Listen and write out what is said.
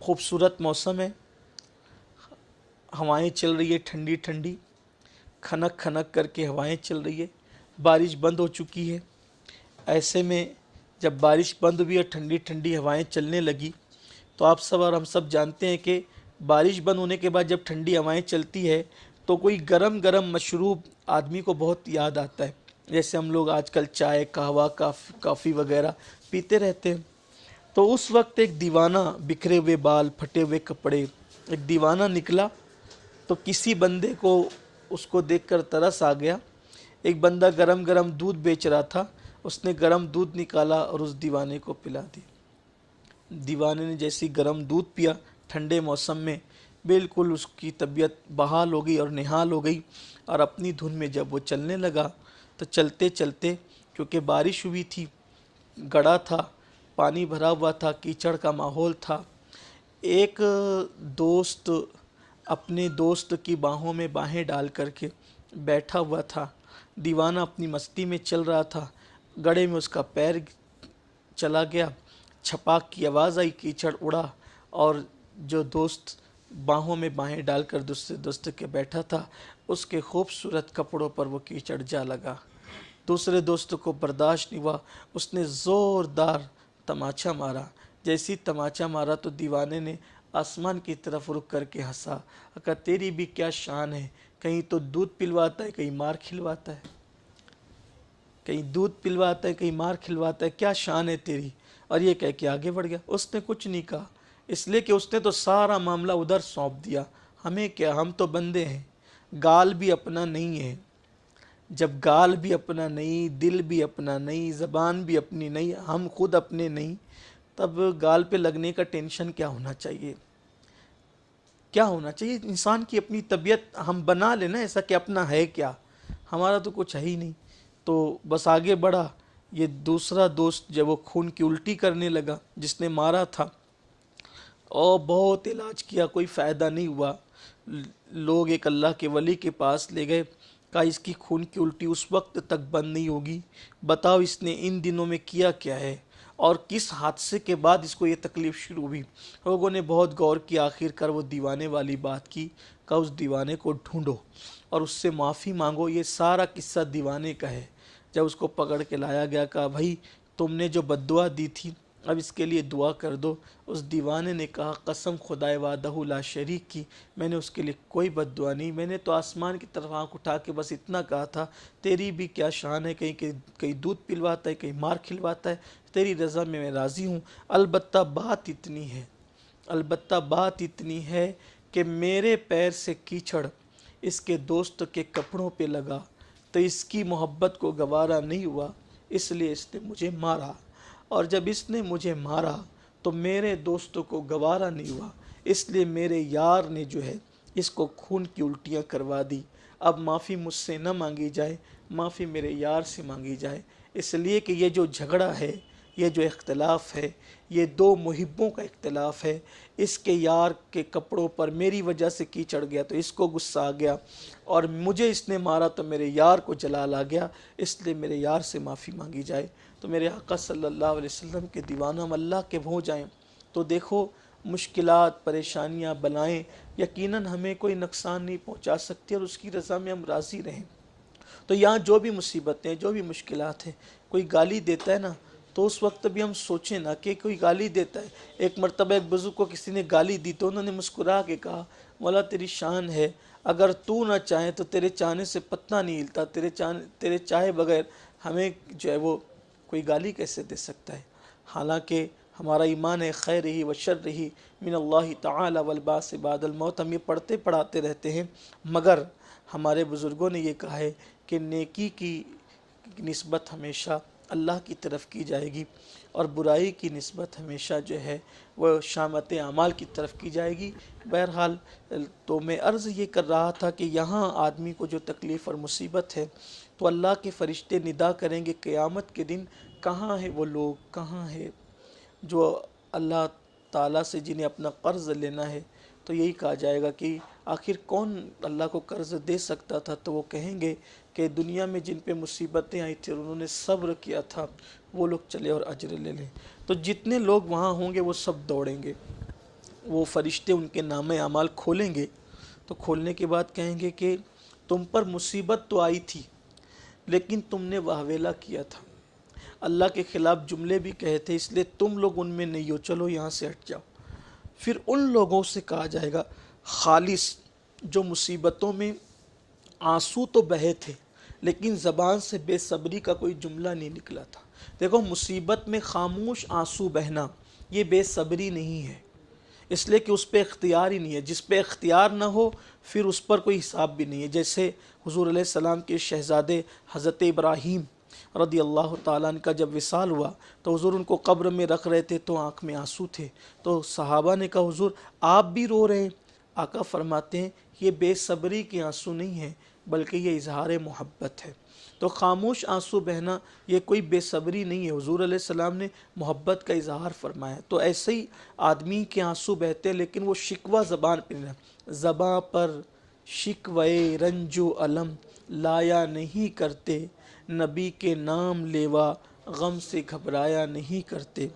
खूबसूरत मौसम है, हवाएं चल रही है ठंडी ठंडी, खनक खनक करके हवाएं चल रही है, बारिश बंद हो चुकी है। ऐसे में जब बारिश बंद हुई और ठंडी ठंडी हवाएं चलने लगी तो आप सब और हम सब जानते हैं कि बारिश बंद होने के बाद जब ठंडी हवाएं चलती है तो कोई गरम गरम मशरूब आदमी को बहुत याद आता है। जैसे हम लोग आजकल चाय कहवा कॉफ़ी वगैरह पीते रहते हैं। तो उस वक्त एक दीवाना, बिखरे हुए बाल, फटे हुए कपड़े, एक दीवाना निकला। तो किसी बंदे को उसको देखकर तरस आ गया। एक बंदा गरम गरम दूध बेच रहा था, उसने गरम दूध निकाला और उस दीवाने को पिला दिया। दीवाने ने जैसी गरम दूध पिया ठंडे मौसम में, बिल्कुल उसकी तबीयत बहाल हो गई और निहाल हो गई। और अपनी धुन में जब वो चलने लगा तो चलते चलते, क्योंकि बारिश हुई थी, गड़ा था, पानी भरा हुआ था, कीचड़ का माहौल था, एक दोस्त अपने दोस्त की बाहों में बाहें डाल करके बैठा हुआ था। दीवाना अपनी मस्ती में चल रहा था, गड़े में उसका पैर चला गया, छपाक की आवाज़ आई, कीचड़ उड़ा और जो दोस्त बाहों में बाहें डालकर दूसरे दोस्त के बैठा था, उसके खूबसूरत कपड़ों पर वो कीचड़ जा लगा। दूसरे दोस्त को बर्दाश्त नहीं हुआ, उसने ज़ोरदार तमाचा मारा। जैसी तमाचा मारा तो दीवाने ने आसमान की तरफ रुक करके हंसा, कहा तेरी भी क्या शान है, कहीं तो दूध पिलवाता है, कहीं मार खिलवाता है, कहीं दूध पिलवाता है, कहीं मार खिलवाता है, क्या शान है तेरी। और ये कह के आगे बढ़ गया। उसने कुछ नहीं कहा, इसलिए कि उसने तो सारा मामला उधर सौंप दिया। हमें क्या, हम तो बंदे हैं, गाल भी अपना नहीं है। जब गाल भी अपना नहीं, दिल भी अपना नहीं, ज़बान भी अपनी नहीं, हम खुद अपने नहीं, तब गाल पे लगने का टेंशन क्या होना चाहिए? क्या होना चाहिए? इंसान की अपनी तबीयत हम बना लेना ऐसा कि अपना है क्या, हमारा तो कुछ है ही नहीं। तो बस आगे बढ़ा। ये दूसरा दोस्त जब वो खून की उल्टी करने लगा जिसने मारा था, और बहुत इलाज किया, कोई फ़ायदा नहीं हुआ। लोग एक अल्लाह के वली के पास ले गए, कहा इसकी खून की उल्टी उस वक्त तक बंद नहीं होगी, बताओ इसने इन दिनों में किया क्या है और किस हादसे के बाद इसको ये तकलीफ़ शुरू हुई। लोगों ने बहुत गौर किया, आखिरकार वो दीवाने वाली बात की, कहा उस दीवाने को ढूंढो और उससे माफ़ी मांगो। ये सारा किस्सा दीवाने का है। जब उसको पकड़ के लाया गया, कहा भाई तुमने जो बद्दुआ दी थी अब इसके लिए दुआ कर दो। उस दीवाने ने कहा कसम खुदाए वादहु ला शरीक की, मैंने उसके लिए कोई बद्दुआ नहीं, मैंने तो आसमान की तरफ आँख उठा के बस इतना कहा था तेरी भी क्या शान है, कहीं कहीं दूध पिलवाता है, कहीं मार खिलवाता है, तेरी रज़ा में मैं राज़ी हूँ। अलबत्ता बात इतनी है, अलबत्ता बात इतनी है कि मेरे पैर से कीचड़ इसके दोस्त के कपड़ों पे लगा तो इसकी मोहब्बत को गवारा नहीं हुआ, इसलिए इसने मुझे मारा। और जब इसने मुझे मारा तो मेरे दोस्तों को गवारा नहीं हुआ, इसलिए मेरे यार ने जो है इसको खून की उल्टियाँ करवा दी। अब माफ़ी मुझसे न मांगी जाए, माफ़ी मेरे यार से मांगी जाए, इसलिए कि ये जो झगड़ा है, ये जो इख्तलाफ है, ये दो मुहिब्बों का इख्तलाफ है। इसके यार के कपड़ों पर मेरी वजह से कीचड़ गया तो इसको गुस्सा आ गया, और मुझे इसने मारा तो मेरे यार को जलाल आ गया, इसलिए मेरे यार से माफ़ी मांगी जाए। तो मेरे आका सल्लल्लाहु अलैहि वसल्लम के दीवाना हम अल्लाह के हो जाएं तो देखो मुश्किलात, परेशानियां, बलाएं यकीनन हमें कोई नुकसान नहीं पहुंचा सकती और उसकी रज़ा में हम राज़ी रहें। तो यहाँ जो भी मुसीबतें, जो भी मुश्किलात हैं, कोई गाली देता है ना तो उस वक्त भी हम सोचें ना कि कोई गाली देता है। एक मरतबा एक बुज़ुर्ग को किसी ने गाली दी तो उन्होंने मुस्कुरा के कहा मौला तेरी शान है, अगर तू ना चाहे तो तेरे चाहने से पत्ता नहीं हिलता, तेरे चाहे बगैर हमें जो है वो कोई गाली कैसे दे सकता है। हालांकि हमारा ईमान है खैर ही व शर ही मिनल्लाहि तआला वल बास बादल मौत, हम ये पढ़ते पढ़ाते रहते हैं, मगर हमारे बुज़ुर्गों ने ये कहा है कि नेकी की निस्बत हमेशा अल्लाह की तरफ की जाएगी और बुराई की निस्बत हमेशा जो है वह शामत अमाल की तरफ की जाएगी। बहरहाल तो मैं अर्ज़ ये कर रहा था कि यहाँ आदमी को जो तकलीफ़ और मुसीबत है तो अल्लाह के फ़रिश्ते निदा करेंगे क़यामत के दिन, कहाँ है वो लोग, कहाँ है जो अल्लाह ताला से जिन्हें अपना कर्ज़ लेना है। तो यही कहा जाएगा कि आखिर कौन अल्लाह को कर्ज़ दे सकता था, तो वो कहेंगे कि दुनिया में जिन पे मुसीबतें आई थी और उन्होंने सब्र किया था वो लोग चले और अजर ले लें। तो जितने लोग वहाँ होंगे वो सब दौड़ेंगे, وہ فرشتے ان کے نامہ اعمال کھولیں گے تو کھولنے کے بعد کہیں گے کہ تم پر مصیبت تو آئی تھی لیکن تم نے واویلا کیا تھا، اللہ کے خلاف جملے بھی کہے تھے، اس لیے تم لوگ ان میں نہیں ہو، چلو یہاں سے ہٹ جاؤ۔ پھر ان لوگوں سے کہا جائے گا خالص جو مصیبتوں میں آنسو تو بہے تھے لیکن زبان سے بے صبری کا کوئی جملہ نہیں نکلا تھا۔ دیکھو مصیبت میں خاموش آنسو بہنا یہ بے صبری نہیں ہے، اس لیے کہ اس پہ اختیار ہی نہیں ہے، جس پہ اختیار نہ ہو پھر اس پر کوئی حساب بھی نہیں ہے۔ جیسے حضور علیہ السلام کے شہزادے حضرت ابراہیم رضی اللہ تعالیٰ عنہ کا جب وصال ہوا تو حضور ان کو قبر میں رکھ رہے تھے تو آنکھ میں آنسو تھے، تو صحابہ نے کہا حضور آپ بھی رو رہے ہیں؟ آقا فرماتے ہیں یہ بے صبری کے آنسو نہیں ہیں بلکہ یہ اظہار محبت ہے۔ تو خاموش آنسو بہنا یہ کوئی بے صبری نہیں ہے، حضور علیہ السلام نے محبت کا اظہار فرمایا۔ تو ایسے ہی آدمی کے آنسو بہتے لیکن وہ شکوہ زبان پہ نہیں، زباں پر شکوے رنج و الم لایا نہیں کرتے، نبی کے نام لیوا غم سے گھبرایا نہیں کرتے۔